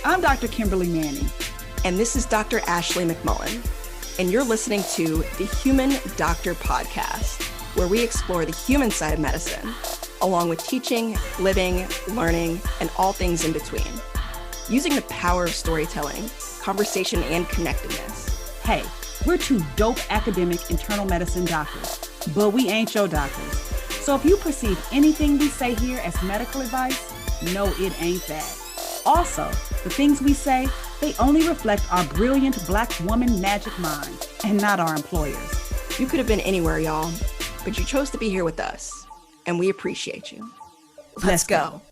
I'm Dr. Kimberly Manning. And this is Dr. Ashley McMullen. And you're listening to the Human Doctor Podcast, where we explore the human side of medicine, along with teaching, living, learning, and all things in between, using the power of storytelling, conversation, and connectedness. Hey, we're two dope academic internal medicine doctors, but we ain't your doctors. So if you perceive anything we say here as medical advice, no, it ain't that. Also, the things we say, they only reflect our brilliant Black woman magic mind and not our employers. You could have been anywhere, y'all, but you chose to be here with us, and we appreciate you. Let's go.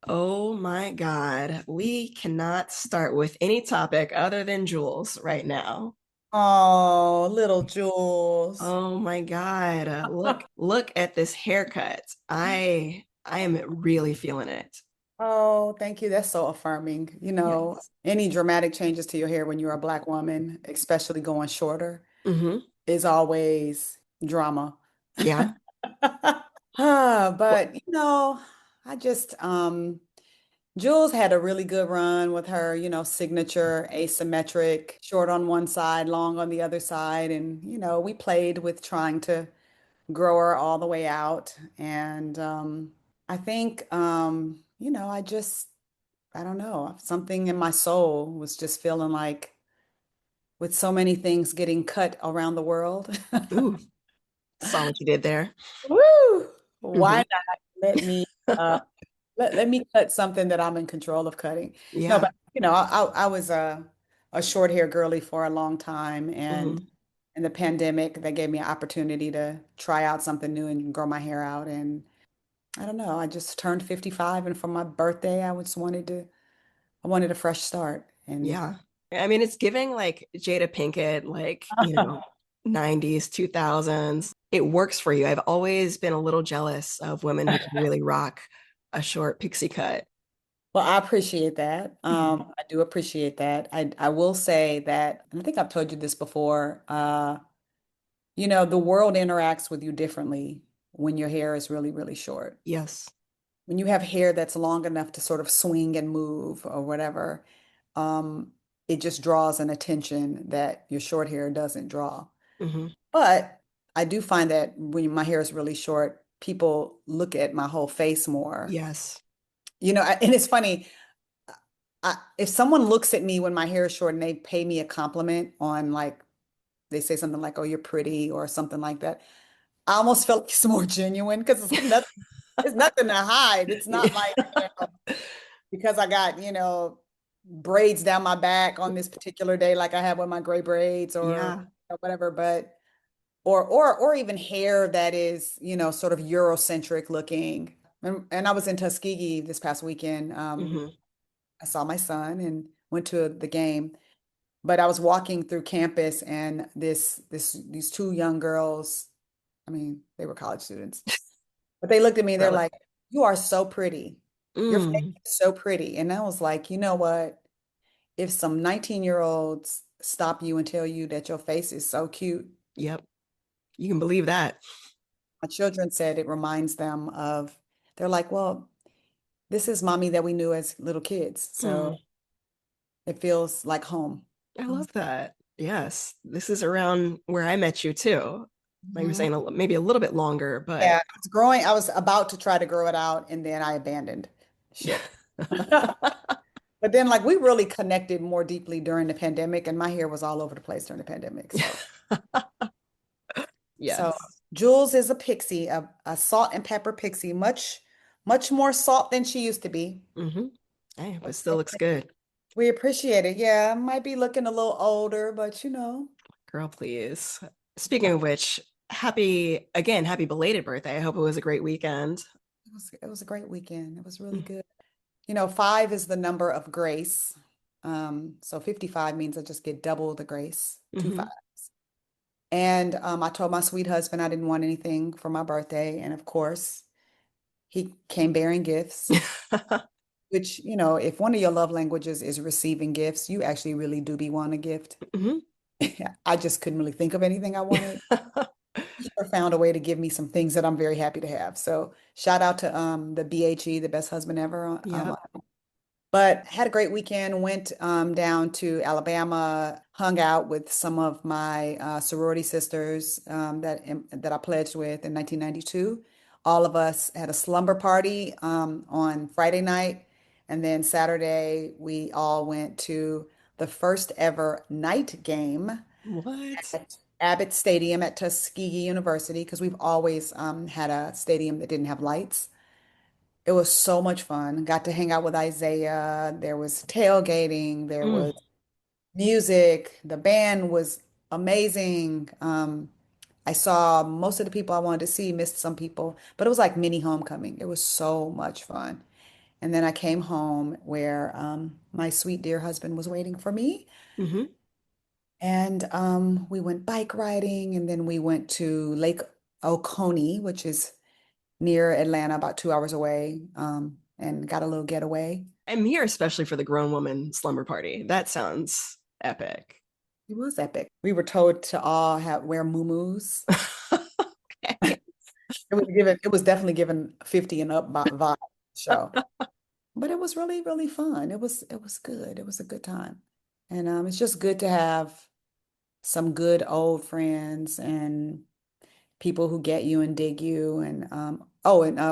Oh my God, we cannot start with any topic other than Jules right now. Oh, little Jules. Oh my God, look at this haircut. I am really feeling it. Oh, thank you. That's so affirming. Yes. Any dramatic changes to your hair when you're a Black woman, especially going shorter, Mm-hmm. is always drama. Yeah. But I just Jules had a really good run with her, signature asymmetric, short on one side, long on the other side. And, we played with trying to grow her all the way out. And I think I don't know, something in my soul was just feeling like with so many things getting cut around the world. Ooh, saw what you did there. Woo! Why Mm-hmm. not let me cut something that I'm in control of cutting? No, Yeah. but I was a short hair girly for a long time, and Mm-hmm. in the pandemic, that gave me an opportunity to try out something new and grow my hair out. And I don't know, I just turned 55, and for my birthday, I wanted a fresh start. And Yeah. I mean, it's giving like Jada Pinkett, like, 90s, 2000s. It works for you. I've always been a little jealous of women who can really rock a short pixie cut. well, I appreciate that. Mhm. I do appreciate that. I will say that, and I think I've told you this before, the world interacts with you differently when your hair is really, really short. Yes. When you have hair that's long enough to sort of swing and move or whatever, um, it just draws an attention that your short hair doesn't draw. Hmm. But I do find that when my hair is really short, people look at my whole face more. Yes. And it's funny, if someone looks at me when my hair is short and they pay me a compliment on like, they say something like, "Oh, you're pretty," or something like that, I almost feel like it's more genuine because it's nothing to hide. It's not like, because I got, braids down my back on this particular day, like I have with my gray braids or Yeah. whatever, but or even hair that is, sort of Eurocentric looking. And I was in Tuskegee this past weekend. Hmm. I saw my son and went to the game, but I was walking through campus and these two young girls, I mean, they were college students, but they looked at me and they're Really. like, "You are so pretty. Your face Mm. is so pretty." And I was like, you know what? If some 19-year-olds stop you and tell you that your face is so cute, Yep. You can believe that. my children said it reminds them of, they're like, "Well, this is mommy that we knew as little kids. Mm. So it feels like home." I love that. Yes. This is around where I met you too. Like you're Mhm. saying, maybe a little bit longer, but Yeah, it's growing. I was about to try to grow it out and then I abandoned ship. But then like we really connected more deeply during the pandemic and my hair was all over the place during the pandemic. So Yes. Jules is a pixie, a salt and pepper pixie, much more salt than she used to be. Hmm. Hey, but still looks good. We appreciate it. Yeah, I might be looking a little older, but Girl, please. Speaking of which, happy belated birthday. I hope it was a great weekend. it was a great weekend. It was really Mm. good. 5 is the number of grace. So 55 means I just get double the grace, two Hmm. fives. And I told my sweet husband I didn't want anything for my birthday. And of course, he came bearing gifts, which, if one of your love languages is receiving gifts, you actually really do be wanting a gift. Hmm. I just couldn't really think of anything I wanted. He sure found a way to give me some things that I'm very happy to have. So shout out to the BHE, the best husband ever. Yep. But had a great weekend, went down to Alabama, hung out with some of my sorority sisters that I pledged with in 1992. All of us had a slumber party on Friday night, and then Saturday we all went to the first ever night game What? at Abbott Stadium at Tuskegee University because we've always had a stadium that didn't have lights. It was so much fun. Got to hang out with Isaiah. There was tailgating. There Mm. was music. The band was amazing. I saw most of the people I wanted to see, missed some people, but it was like mini homecoming. It was so much fun. And then I came home where my sweet dear husband was waiting for me. Hmm. And we went bike riding, and then we went to Lake Oconee, which is near Atlanta, about 2 hours away, and got a little getaway. I'm here especially for the grown woman slumber party. That sounds epic. It was epic. We were told to all wear muumuus. Okay. It was definitely given 50 and up vibe show. But it was really, really fun. It was good. It was a good time. And it's just good to have some good old friends and people who get you and dig you. And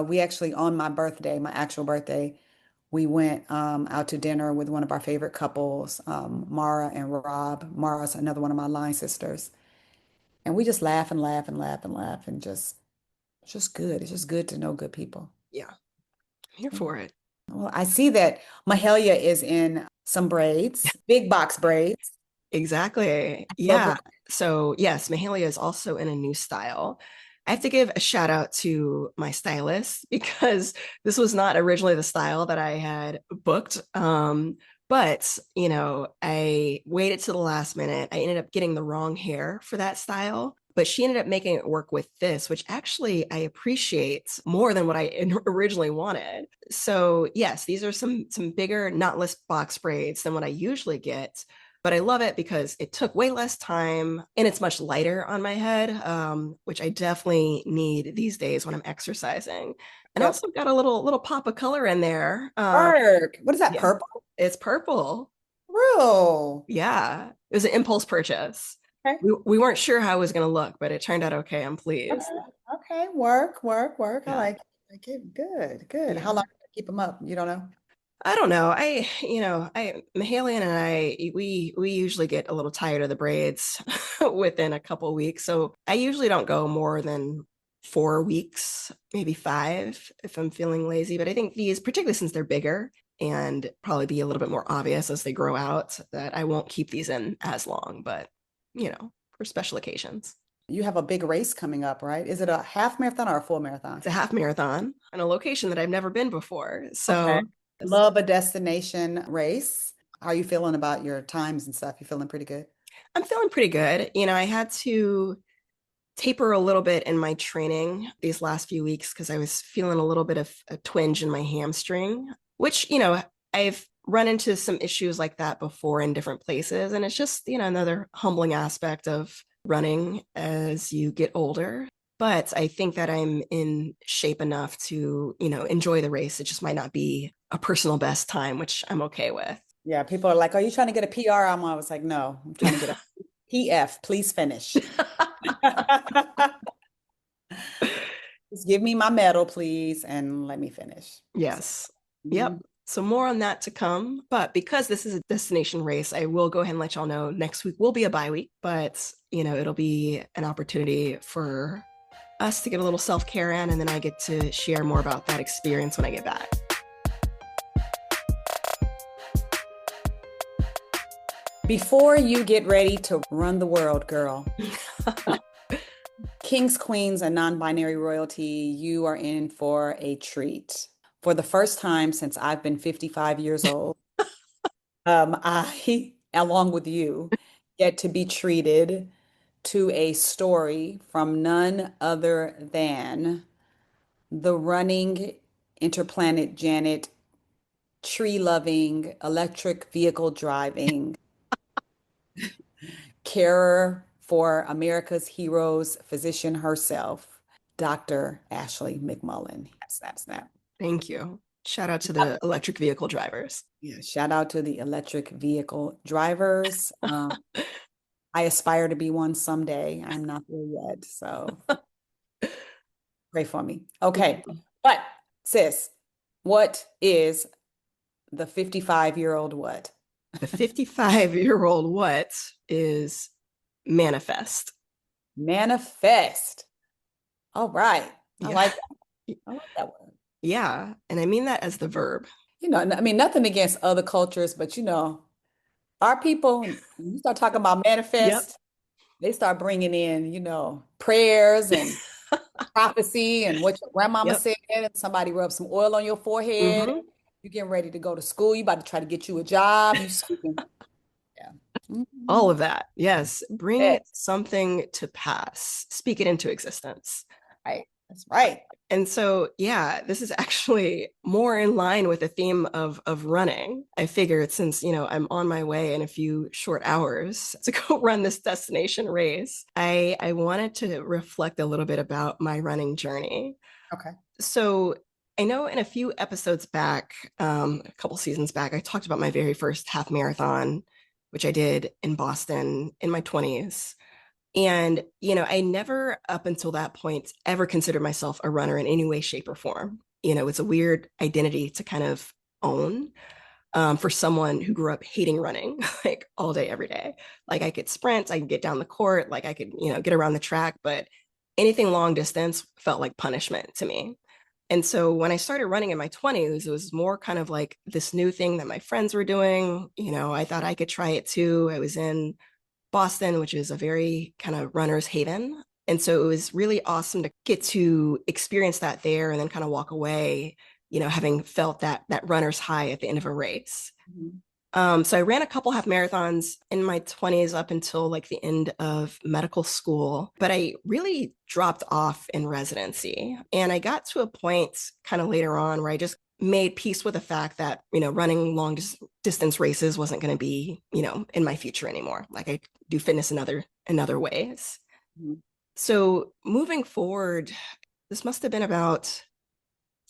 we actually on my birthday, my actual birthday, we went out to dinner with one of our favorite couples, Mara and Rob. Mara's another one of my line sisters. And we just laugh and laugh and laugh and laugh and just it's just good. It's just good to know good people. Yeah, I'm here Yeah. for it. Well, I see that Mahalia is in some braids, big box braids. Exactly. Love the Yeah. So, yes, Mahalia is also in a new style. I have to give a shout out to my stylist because this was not originally the style that I had booked. But, I waited to the last minute. I ended up getting the wrong hair for that style, but she ended up making it work with this, which actually I appreciate more than what I originally wanted. So, yes, these are some bigger knotless box braids than what I usually get, but I love it because it took way less time and it's much lighter on my head, which I definitely need these days when I'm exercising. And Yep. also got a little pop of color in there. Work. What is that, Yeah, purple? it's purple. Real. Yeah, it was an impulse purchase. Okay. We weren't sure how it was going to look, but it turned out okay. I'm Okay. pleased. Okay. Work, work, work. I Yeah, like it. Like it. Good, good. How yeah. long do you keep them up? You don't know? I don't know. Mahalian and we usually get a little tired of the braids within a couple weeks. So I usually don't go more than 4 weeks, maybe five if I'm feeling lazy. But I think these, particularly since they're bigger and probably be a little bit more obvious as they grow out, that I won't keep these in as long, but for special occasions. You have a big race coming up, right? Is it a half marathon or a full marathon? It's a half marathon in a location that I've never been before. Okay. So yes, Love a destination race. How are you feeling about your times and stuff? You feeling pretty good? I'm feeling pretty good. I had to taper a little bit in my training these last few weeks because I was feeling a little bit of a twinge in my hamstring, which, I've run into some issues like that before in different places. And it's just, another humbling aspect of running as you get older. But I think that I'm in shape enough to, enjoy the race. It just might not be a personal best time, which I'm okay with. Yeah, people are like, "Are you trying to get a PR?" I was like, "No, I'm trying to get a PF. Please finish." Just give me my medal, please, and let me finish. So, Yes. Yep. mhm. So more on that to come. But because this is a destination race, I will go ahead and let y'all know next week will be a bye week, but it'll be an opportunity for us to get a little self-care in, and then I get to share more about that experience when I get back. Before you get ready to run the world, girl, kings, queens, and non-binary royalty, you are in for a treat. For the first time since I've been 55 years old, I, along with you, get to be treated to a story from none other than the running interplanet Janet, tree loving, electric vehicle driving, carer for America's heroes, physician herself, Dr. Ashley McMullen. Snap, snap. Thank you. Shout out to the electric vehicle drivers. Yeah, shout out to the electric vehicle drivers. I aspire to be one someday. I'm not there yet, so pray for me. Okay, but sis, what is the 55-year-old what? The 55-year-old what is manifest. Manifest. All right. I Yeah. like that. I like that word. Yeah. And I mean that as the verb. I mean, nothing against other cultures, but our people, when you start talking about Yep. manifest, they start bringing in, prayers and prophecy and what your grandmama Yep. said, and somebody rubs some oil on your forehead. Mm-hmm. You're getting ready to go to school. You about to try to get you a job. You speaking. Yeah. All Mhm. of that. Yes. Bring Yes. something to pass. Speak it into existence. Right. That's right. And so, yeah, this is actually more in line with the theme of running. I figured since, I'm on my way in a few short hours to go run this destination race, I wanted to reflect a little bit about my running journey. Okay. So I know in a few episodes back, a couple seasons back, I talked about my very first half marathon, which I did in Boston in my 20s. And, I never up until that point ever considered myself a runner in any way, shape, or form. It's a weird identity to kind of own for someone who grew up hating running like all day, every day. Like I could sprint, I could get down the court, like I could, get around the track, but anything long distance felt like punishment to me. And so when I started running in my 20s, it was more kind of like this new thing that my friends were doing. I thought I could try it too. I was in Boston, which is a very kind of runner's haven. And so it was really awesome to get to experience that there and then kind of walk away, having felt that runner's high at the end of a race. Mhm. So I ran a couple half marathons in my 20s up until like the end of medical school, but I really dropped off in residency. And I got to a point kind of later on where I just made peace with the fact that, running long distance races wasn't going to be, in my future anymore. Like I do fitness in other ways. Mhm. So moving forward, this must have been about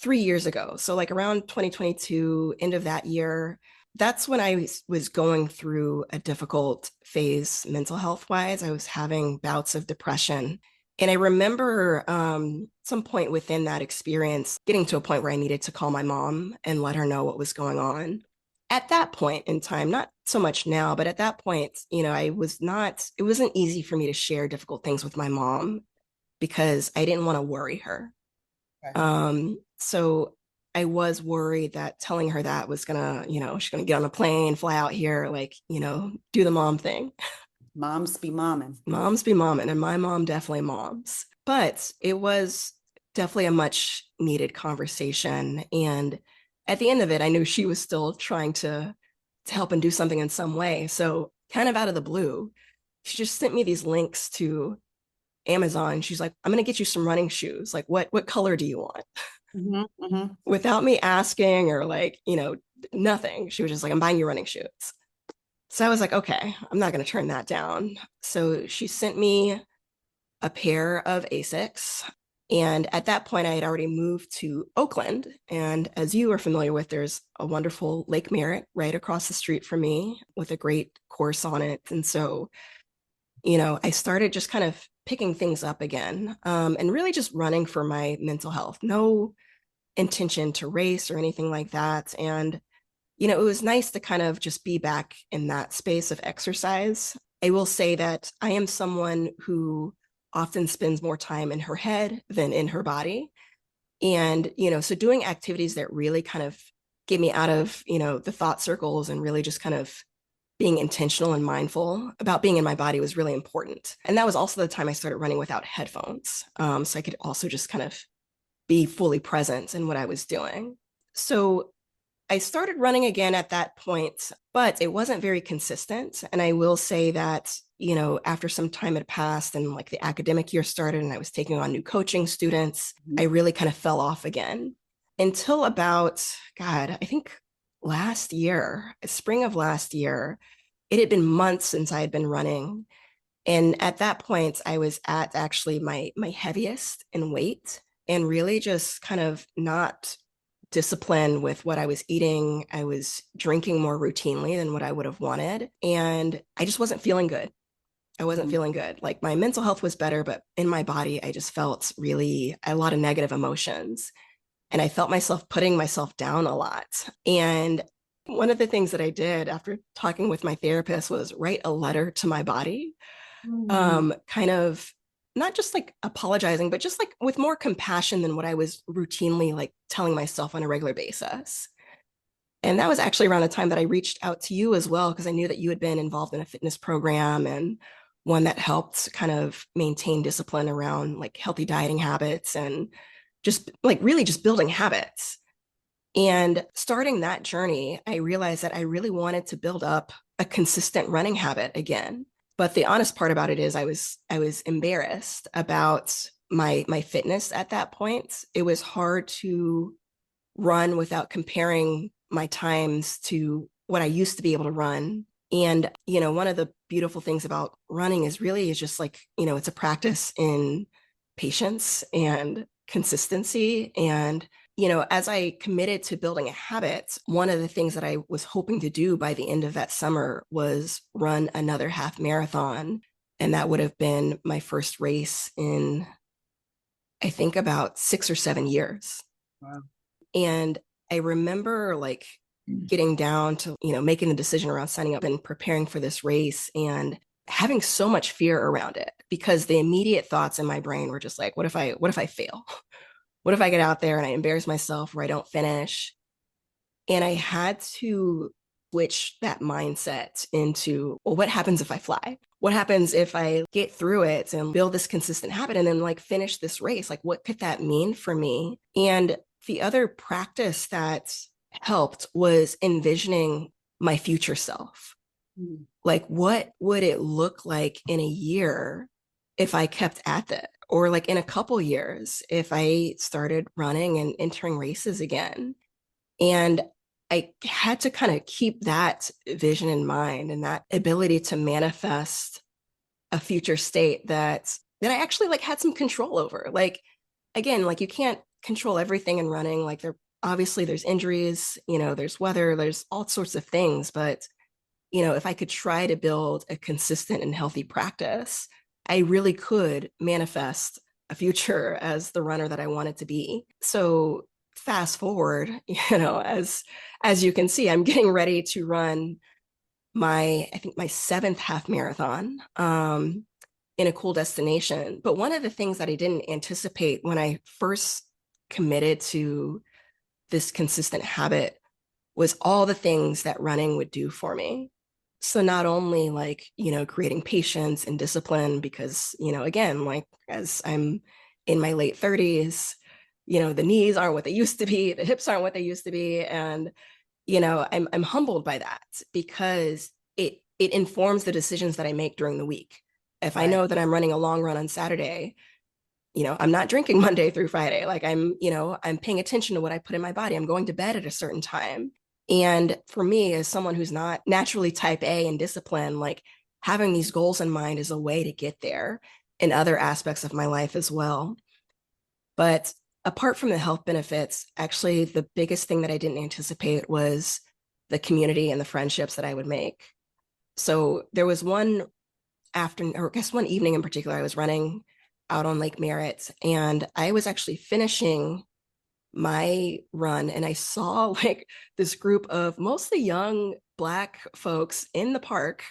3 years ago. So like around 2022, end of that year, that's when I was going through a difficult phase mental health wise. I was having bouts of depression. And I remember some point within that experience getting to a point where I needed to call my mom and let her know what was going on. At that point in time, not so much now, but at that point, it wasn't easy for me to share difficult things with my mom because I didn't want to worry her. Okay. So I was worried that telling her that was gonna, she's gonna get on a plane, fly out here, like, do the mom thing. Moms be momming. Moms be momming, and my mom definitely moms. But it was definitely a much needed conversation. And at the end of it, I knew she was still trying to help and do something in some way. So kind of out of the blue, she just sent me these links to Amazon. She's like, I'm gonna get you some running shoes. Like, what color do you want? Hmm. Hmm. Without me asking or like, nothing. She was just like, I'm buying you running shoes. So I was like, okay, I'm not going to turn that down. So she sent me a pair of Asics. And at that point, I had already moved to Oakland. And as you are familiar with, there's a wonderful Lake Merritt right across the street from me with a great course on it. And so, I started just kind of picking things up again and really just running for my mental health. No intention to race or anything like that. And, it was nice to kind of just be back in that space of exercise. I will say that I am someone who often spends more time in her head than in her body. And, so doing activities that really kind of get me out of, the thought circles and really just kind of being intentional and mindful about being in my body was really important. And that was also the time I started running without headphones. So I could also just kind of be fully present in what I was doing. So I started running again at that point, but it wasn't very consistent. And I will say that, after some time had passed and like the academic year started and I was taking on new coaching students, I really kind of fell off again until about, God, I think last year, spring of last year, it had been months since I had been running. And at that point, I was at actually my heaviest in weight and really just kind of not discipline with what I was eating. I was drinking more routinely than what I would have wanted. And I just wasn't feeling good. I wasn't Mhm. feeling good. Like my mental health was better, but in my body, I just felt really a lot of negative emotions. And I felt myself putting myself down a lot. And one of the things that I did after talking with my therapist was write a letter to my body, Mm. kind of not just like apologizing, but just like with more compassion than what I was routinely like telling myself on a regular basis. And that was actually around the time that I reached out to you as well, because I knew that you had been involved in a fitness program and one that helped kind of maintain discipline around like healthy dieting habits and just like really just building habits. And starting that journey, I realized that I really wanted to build up a consistent running habit again. But the honest part about it is I was embarrassed about my fitness at that point. It was hard to run without comparing my times to what I used to be able to run. And, one of the beautiful things about running is just like, it's a practice in patience and consistency. And, as I committed to building a habit, one of the things that I was hoping to do by the end of that summer was run another half marathon. And that would have been my first race in, I think, about 6 or 7 years. Wow. And I remember like getting down to, making the decision around signing up and preparing for this race and having so much fear around it because the immediate thoughts in my brain were just like, what if I fail? What if I get out there and I embarrass myself or I don't finish? And I had to switch that mindset into, well, what happens if I fly? What happens if I get through it and build this consistent habit and then like finish this race? Like, what could that mean for me? And the other practice that helped was envisioning my future self. Mm. Like, what would it look like in a year if I kept at it? Or like in a couple years if I started running and entering races again? And I had to kind of keep that vision in mind and that ability to manifest a future state that I actually like had some control over. Like again, like you can't control everything in running. Like obviously there's injuries, there's weather, there's all sorts of things, but if I could try to build a consistent and healthy practice, I really could manifest a future as the runner that I wanted to be. So fast forward, as you can see, I'm getting ready to run I think my seventh half marathon in a cool destination. But one of the things that I didn't anticipate when I first committed to this consistent habit was all the things that running would do for me. So not only like, creating patience and discipline, because, again, like as I'm in my late 30s, the knees aren't what they used to be, the hips aren't what they used to be. And, I'm humbled by that because it informs the decisions that I make during the week. If I Right. know that I'm running a long run on Saturday, I'm not drinking Monday through Friday. Like I'm paying attention to what I put in my body. I'm going to bed at a certain time. And for me, as someone who's not naturally type A and disciplined, like having these goals in mind is a way to get there in other aspects of my life as well. But apart from the health benefits, actually, the biggest thing that I didn't anticipate was the community and the friendships that I would make. So there was one afternoon, or I guess one evening in particular, I was running out on Lake Merritt, and I was actually finishing my run, and I saw like this group of mostly young Black folks in the park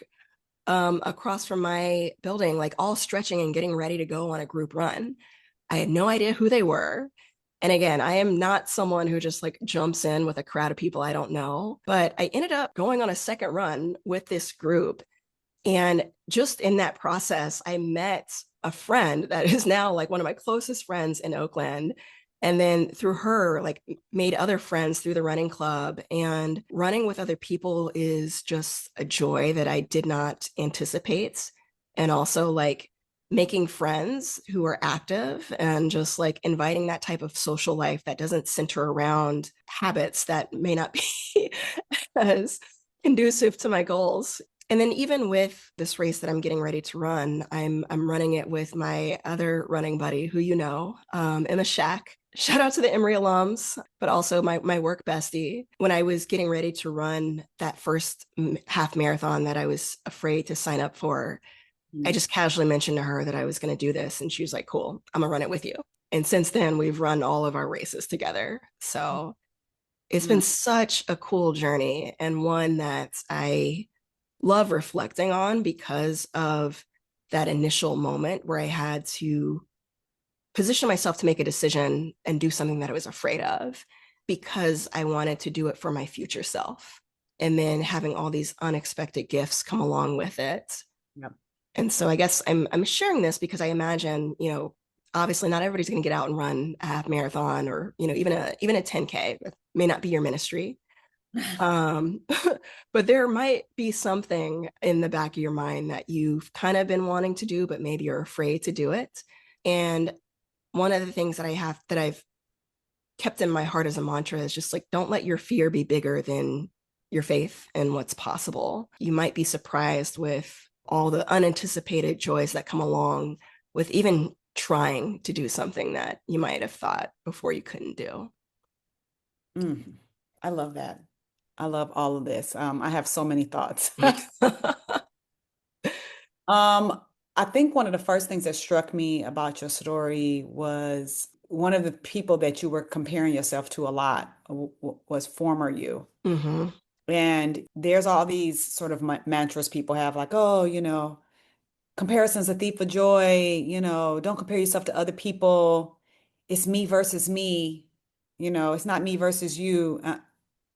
across from my building, like all stretching and getting ready to go on a group run. I had no idea who they were. And again, I am not someone who just like jumps in with a crowd of people I don't know, but I ended up going on a second run with this group. And just in that process, I met a friend that is now like one of my closest friends in Oakland. And then through her, like made other friends through the running club. And running with other people is just a joy that I did not anticipate. And also like making friends who are active and just like inviting that type of social life that doesn't center around habits that may not be as conducive to my goals. And then even with this race that I'm getting ready to run, I'm running it with my other running buddy who Emma Shack. Shout out to the Emory alums, but also my work bestie. When I was getting ready to run that first half marathon that I was afraid to sign up for, I Mm. just casually mentioned to her that I was going to do this, and she was like, "Cool, I'm gonna run it with you." And since then, we've run all of our races together. So it's been Mm. such a cool journey, and one that I love reflecting on because of that initial moment where I had to position myself to make a decision and do something that I was afraid of because I wanted to do it for my future self. And then having all these unexpected gifts come along with it. Yep. And so I guess I'm sharing this because I imagine, obviously not everybody's going to get out and run a half marathon or, even a 10K. That may not be your ministry. Um, but there might be something in the back of your mind that you've kind of been wanting to do, but maybe you're afraid to do it. And one of the things that I've kept in my heart as a mantra is just like, don't let your fear be bigger than your faith and what's possible. You might be surprised with all the unanticipated joys that come along with even trying to do something that you might have thought before you couldn't do. Mm. I love that. I love all of this. I have so many thoughts. Um, I think one of the first things that struck me about your story was one of the people that you were comparing yourself to a lot was former you. Mm-hmm. And there's all these sort of mantras people have, like, oh, comparison's a thief of joy, don't compare yourself to other people. It's me versus me, it's not me versus you.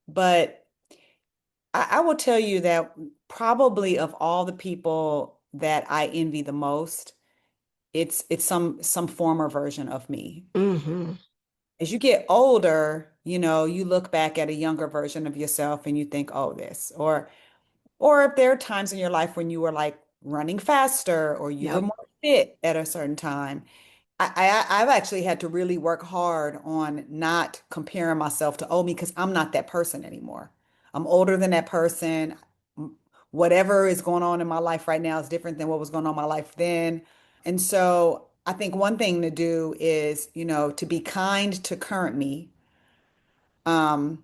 But I will tell you that probably of all the people that I envy the most, it's some former version of me. Mm-hmm. As you get older, you look back at a younger version of yourself and you think, oh, this, or if there are times in your life when you were like running faster or you were Yep. more fit at a certain time. I've actually had to really work hard on not comparing myself to old me because I'm not that person anymore. I'm older than that person. Whatever is going on in my life right now is different than what was going on in my life then. And so I think one thing to do is, to be kind to current me, um,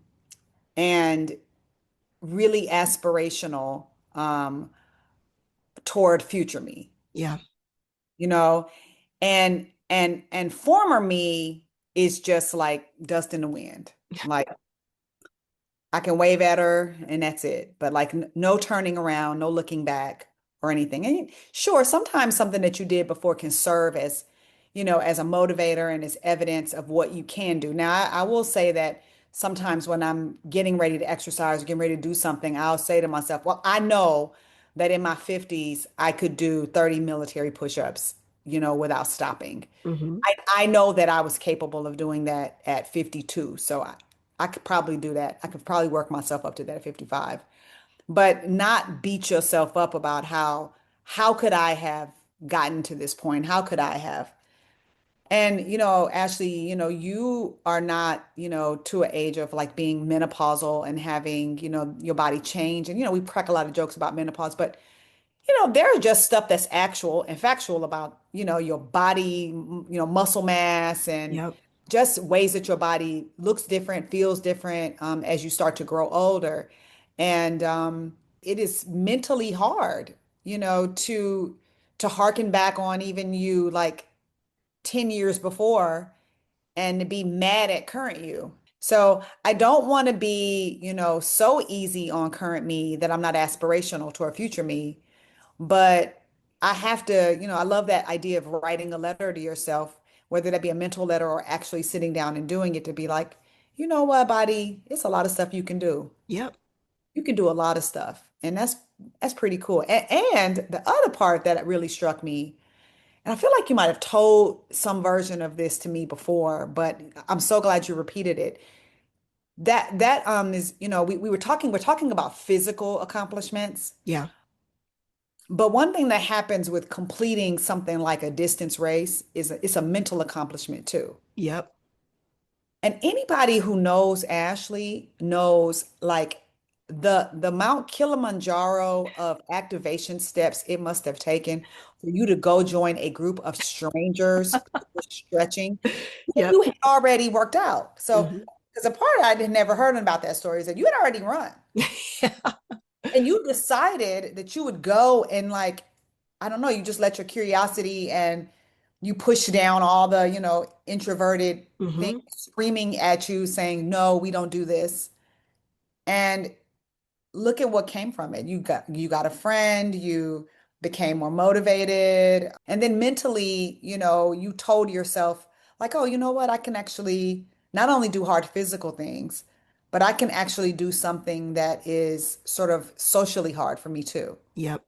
and really aspirational, toward future me, Yeah. you know, and former me is just like dust in the wind. Like I can wave at her and that's it. But like no turning around, no looking back or anything. And sure, sometimes something that you did before can serve as, as a motivator and as evidence of what you can do. Now, I will say that sometimes when I'm getting ready to exercise or getting ready to do something, I'll say to myself, well, I know that in my 50s, I could do 30 military push-ups, without stopping. Mm-hmm. I know that I was capable of doing that at 52. So I could probably do that. I could probably work myself up to that at 55, but not beat yourself up about how could I have gotten to this point? How could I have? And Ashley, you are not, to an age of like being menopausal and having, your body change. And we crack a lot of jokes about menopause, but there are just stuff that's actual and factual about, your body, muscle mass and Yep. just ways that your body looks different, feels different, as you start to grow older. And it is mentally hard, to harken back on even you like 10 years before and to be mad at current you. So I don't want to be, so easy on current me that I'm not aspirational to a future me. But I have to, I love that idea of writing a letter to yourself, whether that be a mental letter or actually sitting down and doing it to be like, you know what, body, it's a lot of stuff you can do. Yep. You can do a lot of stuff. And that's pretty cool. And the other part that really struck me, and I feel like you might have told some version of this to me before, but I'm so glad you repeated it. That is, we're talking about physical accomplishments. Yeah. But one thing that happens with completing something like a distance race is it's a mental accomplishment too. Yep. And anybody who knows Ashley knows like the Mount Kilimanjaro of activation steps it must have taken for you to go join a group of strangers who were stretching. Yep. You had already worked out. So, Hmm. because a part I had never heard about that story is that you had already run. Yeah. And you decided that you would go and like, I don't know, you just let your curiosity and you push down all the, introverted things Hmm. screaming at you saying, no, we don't do this. And look at what came from it. You got a friend, you became more motivated. And then mentally, you told yourself, like, oh, you know what? I can actually not only do hard physical things, but I can actually do something that is sort of socially hard for me too. Yep.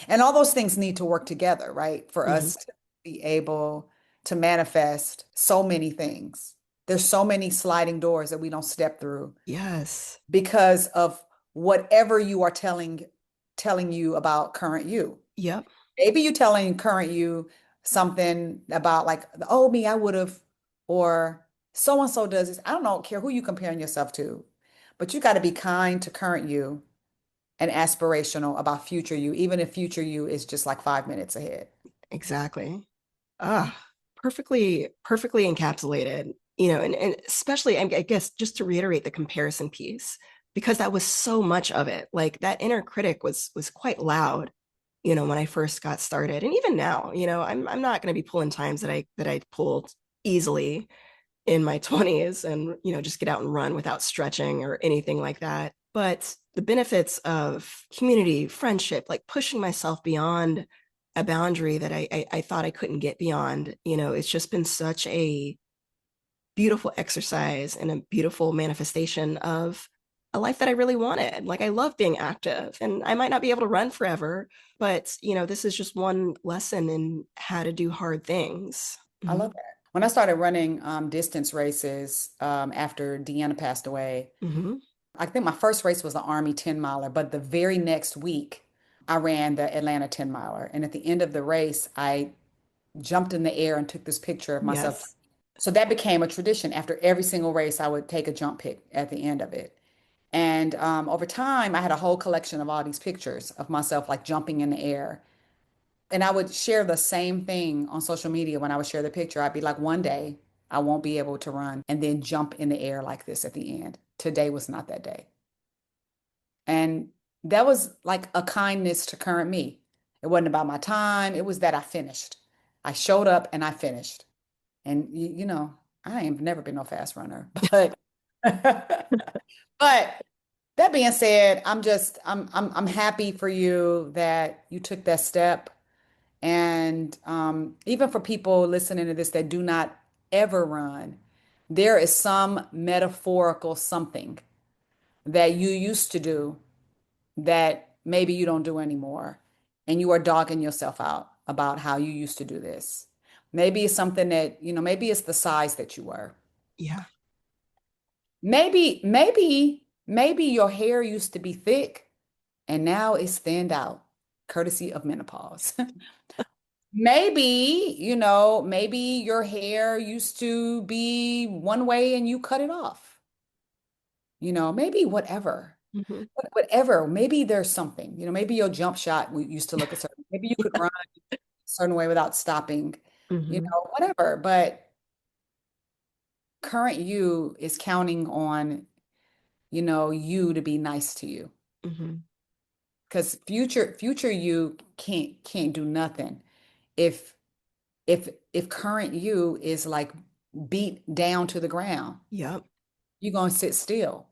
And all those things need to work together, right? For Hmm. us to be able to manifest so many things. There's so many sliding doors that we don't step through Yes. because of whatever you are telling you about current you. Yep. Maybe you telling current you something about like, oh, me, I would have, or so and so does this. I don't care who you comparing yourself to, but you got to be kind to current you and aspirational about future you, even if future you is just like 5 minutes ahead. Exactly. Ah, perfectly encapsulated. And especially, I guess, just to reiterate the comparison piece, because that was so much of it. Like that inner critic was quite loud, when I first got started, and even now, I'm not going to be pulling times that I pulled easily in my 20s and just get out and run without stretching or anything like that. But the benefits of community, friendship, like pushing myself beyond a boundary that I thought I couldn't get beyond, it's just been such a beautiful exercise and a beautiful manifestation of a life that I really wanted. Like I love being active, and I might not be able to run forever, but this is just one lesson in how to do hard things. I Mm-hmm. love that. When I started running distance races after Deanna passed away, Mm-hmm. I think my first race was the Army 10 miler, but the very next week I ran the Atlanta 10 miler. And at the end of the race, I jumped in the air and took this picture of myself. Yes. So that became a tradition. After every single race, I would take a jump pic at the end of it. And over time, I had a whole collection of all these pictures of myself like jumping in the air. And I would share the same thing on social media when I would share the picture. I'd be like, one day I won't be able to run and then jump in the air like this at the end. Today was not that day. And that was like a kindness to current me. It wasn't about my time, it was that I finished. I showed up and I finished. And I ain't never been no fast runner, but but that being said, I'm happy for you that you took that step. And even for people listening to this that do not ever run, there is some metaphorical something that you used to do that maybe you don't do anymore. And you are dogging yourself out about how you used to do this. Maybe it's something that, maybe it's the size that you were. Yeah. Maybe your hair used to be thick and now it's thinned out, courtesy of menopause. Maybe your hair used to be one way and you cut it off. Maybe whatever. Mm-hmm. Whatever. Maybe there's something. Maybe your jump shot used to look a certain. Maybe you could run a certain way without stopping. Mm-hmm. Whatever. But current you is counting on, you to be nice to you. Mm-hmm. Because future you can't do nothing if if current you is like beat down to the ground. Yep. You're gonna sit still.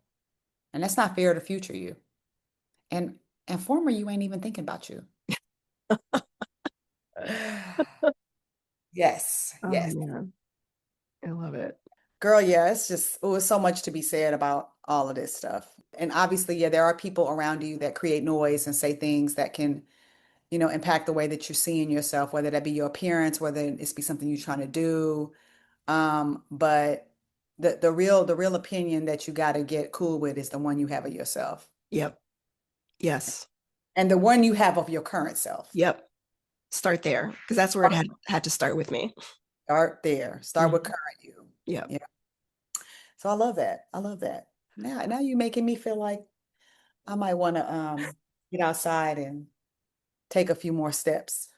And that's not fair to future you. And and former you ain't even thinking about you. Yes, Oh yes. man, I love it. Girl, yeah, it was so much to be said about all of this stuff. And obviously, yeah, there are people around you that create noise and say things that can, impact the way that you're seeing yourself, whether that be your appearance, whether it's be something you're trying to do. But the real opinion that you got to get cool with is the one you have of yourself Yep. Yes. and the one you have of your current self. Yep. Start there because that's where it had to start with me. Start there. Start with Mhm. current you. Yep. Yeah. So I love that. I love that. Now you're making me feel like I might want to get outside and take a few more steps.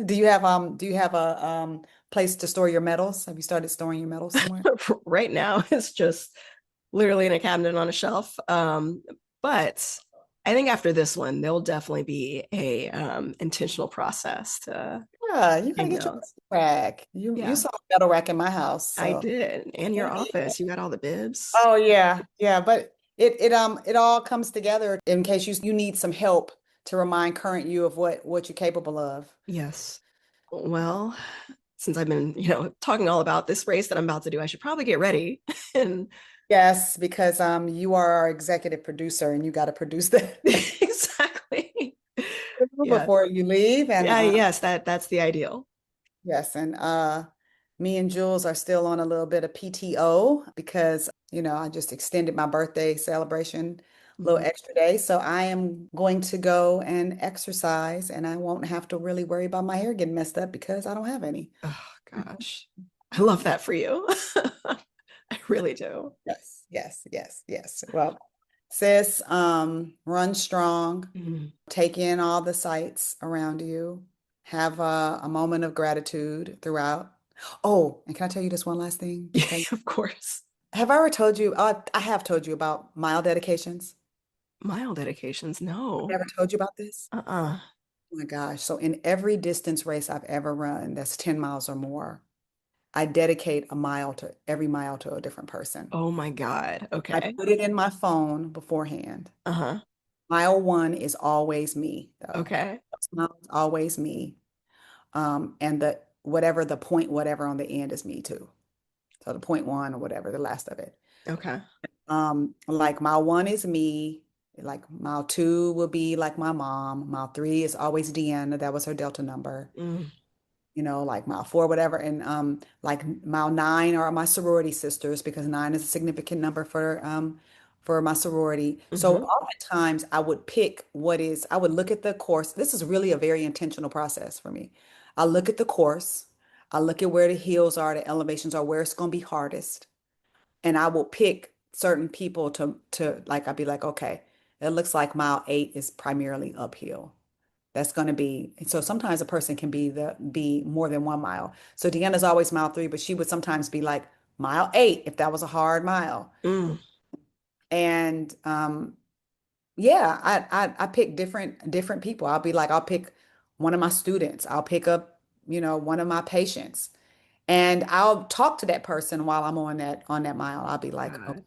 Do you have a place to store your medals? Have you started storing your medals somewhere? Right now, it's just literally in a cabinet on a shelf. But I think after this one, there'll definitely be a intentional process to Yeah, you gotta hang get your those. medal rack. You Yeah, saw a medal rack in my house, I so did. And your yeah. office, you got all the bibs. Oh yeah, yeah, but it all comes together in case you need some help to remind current you of what you're capable of. Yes. Well, since I've been, talking all about this race that I'm about to do, I should probably get ready. And Yes, because you are our executive producer and you got to produce that exactly. Yes. before you leave. And Yeah, yes, that's the ideal. yes, and me and Jules are still on a little bit of PTO because I just extended my birthday celebration a little Mhm. extra day. So I am going to go and exercise and I won't have to really worry about my hair getting messed up because I don't have any. Oh gosh. I love that for you. I really do. Yes, yes, yes, yes. Well, sis, run strong, Mhm. take in all the sights around you, have a moment of gratitude throughout. Oh, and can I tell you this one last thing? Can I tell you? Of course. Have I ever told you? I have told you about mile dedications. Mile dedications, I've no. never told you about this. Uh-uh. Oh my gosh. So in every distance race I've ever run, that's 10 miles or more, I dedicate every mile to a different person. Oh my God. I Okay. put it in my phone beforehand. Uh-huh. Mile one is always me, though. Okay. First mile is always me. And the whatever the point, whatever on the end is me too. So the point one or whatever, the last of it. Okay. Like mile one is me. Like mile two will be like my mom. Mile three is always Deanna. That was her Delta number. Mm. Like mile four, whatever. And like mile nine are my sorority sisters because nine is a significant number for my sorority. So Hmm. oftentimes I would look at the course. This is really a very intentional process for me. I look at the course, I look at where the hills are, the elevations are, where it's going to be hardest. And I will pick certain people to like I'd be like, okay, it looks like mile eight is primarily uphill. That's going to be so sometimes a person can be more than 1 mile. So Deanna's always mile three, but she would sometimes be like mile eight if that was a hard mile. Mm. And yeah, I pick different people. I'll pick one of my students. I'll pick up, one of my patients. And I'll talk to that person while I'm on that mile. I'll be like, okay, God.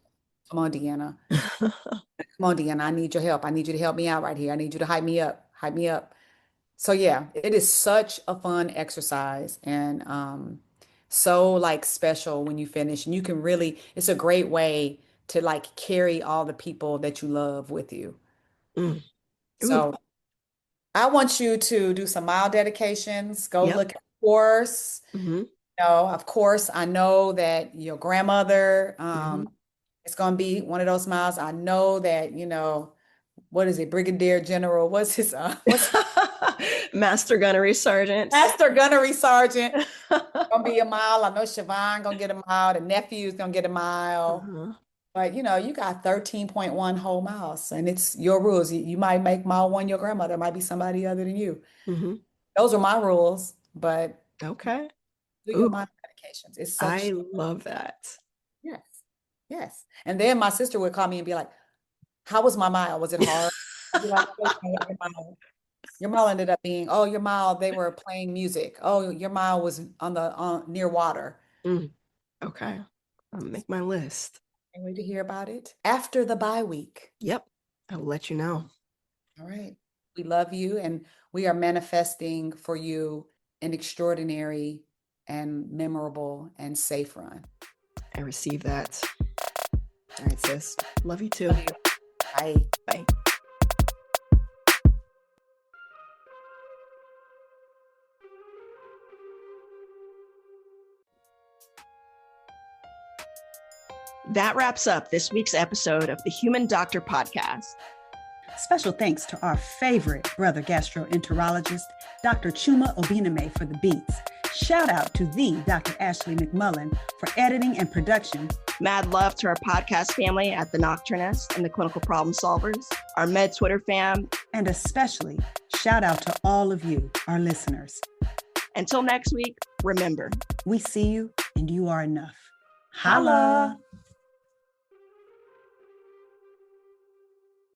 come on, Deanna. Come on, Deanna. I need your help. I need you to help me out right here. I need you to hype me up. Hype me up. So yeah, it is such a fun exercise and so like special when you finish. And you can really, it's a great way to like carry all the people that you love with you. Mm. Ooh. So I want you to do some mile dedications, go Yep. look at the course. Hmm. Of course, I know that your grandmother Hmm. is going to be one of those miles. I know that, what is it, Brigadier General? What's his Master Gunnery Sergeant. Master Gunnery Sergeant gonna be a mile. I know Siobhan gonna get a mile. The nephew's gonna get a mile. Uh-huh. But you got 13.1 whole miles, and it's your rules. You might make mile one your grandmother, it might be somebody other than you. Hmm. Those are my rules, but Okay. do your Ooh, mile medications. It's I such love that. yes, yes. And then my sister would call me and be like, "How was my mile? Was it hard?" I'd be like, "Oh, your mile ended up being, oh, your mile, they were playing music. Oh, your mile was on near water." Mm. Okay. I'll make my list. Can't wait to hear about it after the bye week. Yep. I'll let you know. All right. We love you and we are manifesting for you an extraordinary and memorable and safe run. I receive that. All right, sis. Love you too. Love you. Bye. Bye. That wraps up this week's episode of the Human Doctor Podcast. Special thanks to our favorite brother gastroenterologist, Dr. Chuma Obiname, for the beats. Shout out to the Dr. Ashley McMullen for editing and production, Mad love to our podcast family at the Nocturnist and the Clinical Problem Solvers, our Med Twitter fam. And especially shout out to all of you, our listeners. Until next week, remember, we see you and you are enough. Holla!